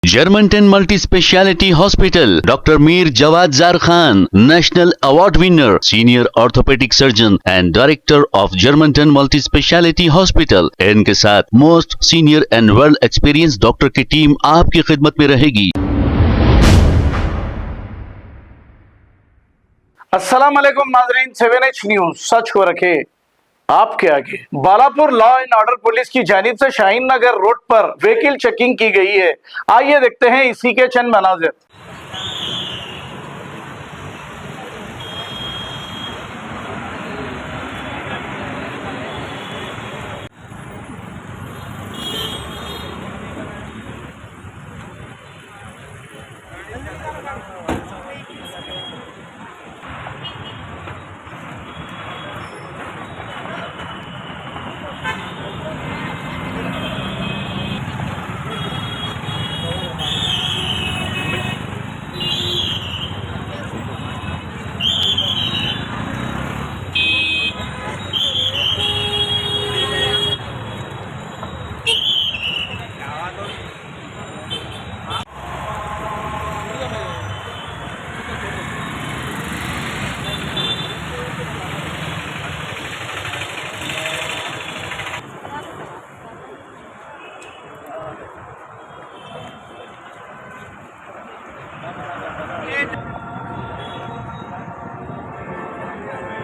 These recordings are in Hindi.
Germantown Multi Speciality Hospital, Dr. Mir Jawad Zar Khan, National Award winner, Senior Orthopedic Surgeon and Director of Germantown Multi Speciality Hospital. इनके साथ most senior and world experience doctor की टीम आपकी खिदमत में रहेगी। अस्सलाम वालेकुम नाजरीन, 7H न्यूज सच को रखे आपके आगे। Balapur law and order police की जानिब से शाहीन नगर रोड पर व्हीकल चेकिंग की गई है। आइए देखते हैं इसी के चंद मनाजिर।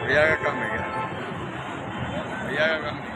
भैया का काम है क्या? भैया का काम नहीं।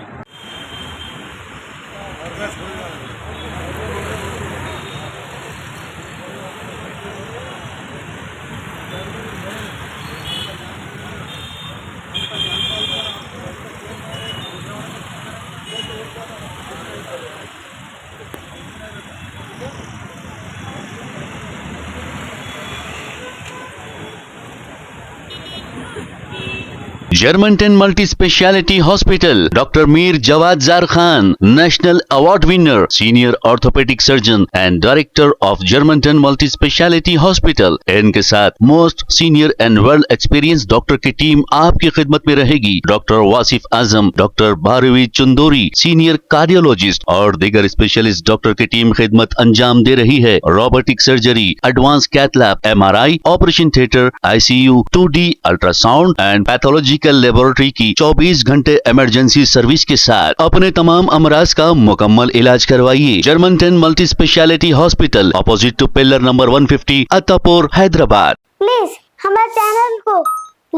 Germantown Multi Speciality Hospital, Dr. Mir Jawad Zar Khan, National Award winner, Senior Orthopedic Surgeon and Director of Germantown Multi Speciality Hospital. इनके साथ most senior and world experience doctor की टीम आपकी खिदमत में रहेगी। Doctor Wasif Azam, doctor Bharvi Chandori, senior cardiologist और दीगर स्पेशलिस्ट डॉक्टर की टीम खिदमत अंजाम दे रही है। Robotic surgery, advance cath lab, MRI, operation theatre, ICU, 2D ultrasound and pathological laboratory की 24 घंटे इमरजेंसी सर्विस के साथ अपने तमाम अमराज का मुकम्मल इलाज करवाइए। Germanton multi speciality hospital, opposite to pillar number 150, Attapur, Hyderabad. Please हमारे चैनल को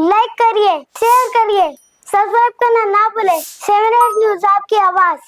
लाइक करिए, शेयर करिए, सब्सक्राइब करना ना भूले। 7H न्यूज आपकी आवाज।